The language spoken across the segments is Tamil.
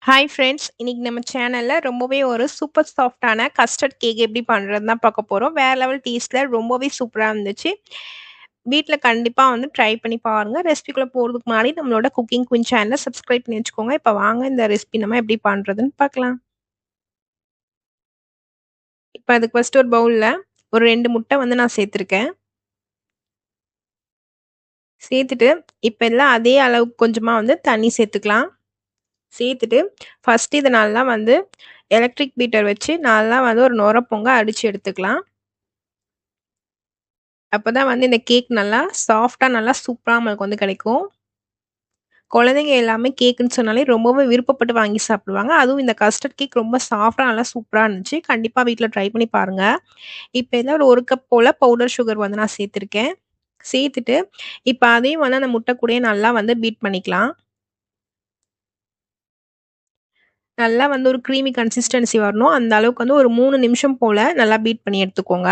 Hi friends! இன்னைக்கு நம்ம சேனல்ல ரொம்பவே ஒரு சூப்பர் சாஃப்ட்டான கஸ்டர்ட் கேக் எப்படி பண்ணுறதுன்னு தான் பார்க்க போறோம். வேற லெவல் டேஸ்ட்ல ரொம்பவே சூப்பரா இருந்துச்சு. வீட்ல கண்டிப்பா வந்து ட்ரை பண்ணி பாருங்க. ரெசிபிக்குள்ள போறதுக்கு முன்னாடி நம்மளோட குக்கிங் குயின் சேனல சப்ஸ்கிரைப் பண்ணி வச்சுக்கோங்க. இப்ப வாங்க இந்த ரெசிபி நம்ம எப்படி பண்றதுன்னு பார்க்கலாம். இப்ப அதுக்கு ஃபர்ஸ்ட் ஒரு பவுல்ல ஒரு 2 முட்டை வந்து நான் சேர்த்துருக்கேன். சேர்த்துட்டு இப்ப எல்லாம் அதே அளவுக்கு கொஞ்சமா வந்து தண்ணி சேர்த்துக்கலாம். சேர்த்துட்டு ஃபர்ஸ்ட்டு இத நல்லா வந்து எலக்ட்ரிக் பீட்டர் வச்சு நல்லா வந்து ஒரு நொர பொங்க அடிச்சு எடுத்துக்கலாம். அப்பதான் வந்து இந்த கேக் நல்லா சாஃப்ட்டா நல்லா சூப்பரா நம்மளுக்கு வந்து கிடைக்கும். குழந்தைங்க எல்லாமே கேக்குன்னு சொன்னாலே ரொம்பவே விருப்பப்பட்டு வாங்கி சாப்பிடுவாங்க. அதுவும் இந்த கஸ்டர்ட் கேக் ரொம்ப சாஃப்ட்டா நல்லா சூப்பரா இருந்துச்சு. கண்டிப்பா வீட்ல ட்ரை பண்ணி பாருங்க. இப்ப இதில ஒரு 1 கப் போல பவுடர் சுகர் வந்து நான் சேர்த்துருக்கேன். சேர்த்துட்டு இப்ப அதையும் வந்து அந்த முட்டை கூடயே நல்லா வந்து பீட் பண்ணிக்கலாம். நல்லா வந்து ஒரு க்ரீமி கன்சிஸ்டன்சி வரணும். அந்த அளவுக்கு வந்து ஒரு 3 நிமிஷம் போல நல்லா பீட் பண்ணி எடுத்துக்கோங்க.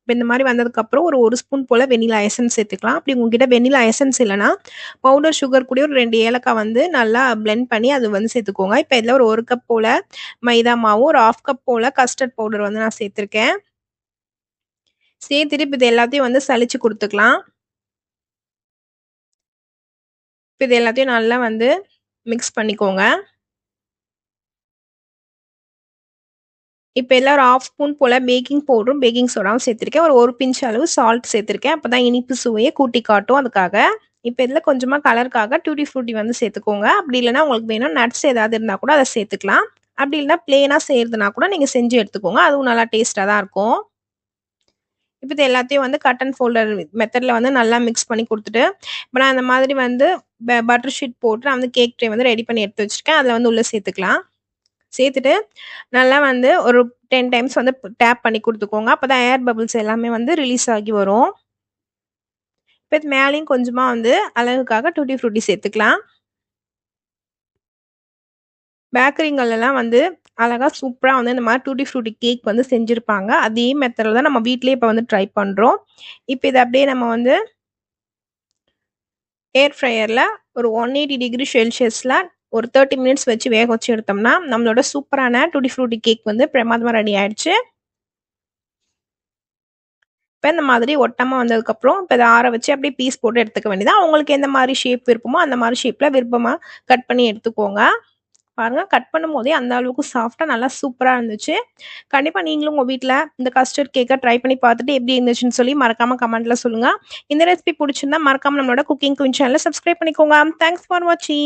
இப்ப இந்த மாரி வந்ததுக்கப்புறம் ஒரு 1 ஸ்பூன் போல வெண்ணிலா எசன்ஸ் சேர்த்துக்கலாம். அப்படி உங்ககிட்ட வெண்ணிலா எசன்ஸ் இல்லன்னா, பவுடர் சுகர் கூடயே ஒரு 2 ஏலக்காய் வந்து நல்லா பிளெண்ட் பண்ணி அது வந்து சேர்த்துக்கோங்க. இப்ப இதில ஒரு 1 கப் போல மைதா மாவும், ஒரு 1/2 கப் போல கஸ்டர்ட் பவுடர் வந்து நான் சேர்த்துருக்கேன். சேர்த்துட்டு இப்ப இது எல்லாத்தையும் வந்து சலிச்சு குடுத்துக்கலாம். இப்ப இது எல்லாத்தையும் நல்லா வந்து மிக்ஸ் பண்ணிக்கோங்க. இப்ப இதில ஒரு 1/2 ஸ்பூன் போல பேக்கிங் பவுடரும், பேக்கிங் சோடாவும் சேர்த்துருக்கேன். ஒரு பிஞ்ச் அளவு சால்ட் சேர்த்துருக்கேன். அப்பதான் இனிப்பு சுவைய கூட்டி காட்டும் அதுக்காக. இப்ப இதில கொஞ்சமா கலருக்காக டூட்டி ஃப்ரூட்டி வந்து சேர்த்துக்கோங்க. அப்படி இல்லன்னா உங்களுக்கு வேணும் நட்ஸ் ஏதாவது இருந்தா கூட அத சேர்த்துக்கலாம். அப்படி இல்லன்னா பிளெயினா செய்றதுனா கூட நீங்க செஞ்சு எடுத்துக்கோங்க. அதுவும் நல்லா டேஸ்ட்டா தான் இருக்கும். இப்ப இது எல்லாத்தையும் வந்து கட் அண்ட் ஃபோல்டர் மெத்தட்ல வந்து நல்லா மிக்ஸ் பண்ணி குடுத்துட்டு, இப்ப நான் இந்த மாதிரி வந்து பட்டர் ஷீட் போட்டு நான் வந்து கேக் ட்ரே வந்து ரெடி பண்ணி எடுத்து வச்சிருக்கேன். அதில வந்து உள்ள சேர்த்துக்கலாம். சேர்த்துட்டு நல்லா வந்து ஒரு 10 டைம்ஸ் வந்து டேப் பண்ணி குடுத்துக்கோங்க. அப்பதான் ஏர் பபிள்ஸ் எல்லாமே வந்து ரிலீஸ் ஆகி வரும். இப்ப இது மேலயும் கொஞ்சமா வந்து அழகுக்காக டூட்டி ஃப்ரூட்டி சேர்த்துக்கலாம். பேக்கரிங்கள்லலாம் வந்து அழகா சூப்பரா வந்து இந்த மாரி டூட்டி ஃப்ரூட்டி கேக் வந்து செஞ்சிருப்பாங்க. அதே மெத்தட்ல தான் நம்ம வீட்லயே இப்ப வந்து ட்ரை பண்றோம். இப்ப இத அப்படியே நம்ம வந்து ஏர் ஃப்ரையர்ல ஒரு 180 டிகிரி செல்சியஸ்ல ஒரு 30 மினிட்ஸ் வச்சு வேக வச்சு எடுத்தோம்னா, நம்மளோட சூப்பரான டூட்டி ஃப்ரூட்டி கேக் வந்து பிரமாதமா ரெடி ஆயிடுச்சு. இப்ப இந்த மாதிரி ஒட்டாம வந்ததுக்கப்புறம், இப்ப இத ஆற வச்சு அப்படியே பீஸ் போட்டு எடுத்துக்க வேண்டியது தான். உங்களுக்கு எந்த மாரி ஷேப் விருப்பமோ, அந்த மாரி ஷேப்ல விருப்பமா கட் பண்ணி எடுத்துக்கோங்க. பாருங்க கட் பண்ணும்போதே அந்த அளவுக்கு சாஃப்ட்டா நல்லா சூப்பரா இருந்துச்சு. கண்டிப்பா நீங்களும் உங்க வீட்ல இந்த கஸ்டர்ட் கேக்க ட்ரை பண்ணி பார்த்துட்டு எப்படி இருந்துச்சுன்னு சொல்லி மறக்காம கமெண்ட்ல சொல்லுங்க. இந்த ரெசிபி புடிச்சிருந்தா மறக்காம நம்மளோட குக்கிங் குயின் சேனல சப்ஸ்கிரைப் பண்ணிக்கோங்க. தேங்க்ஸ் ஃபார் வாட்சிங்.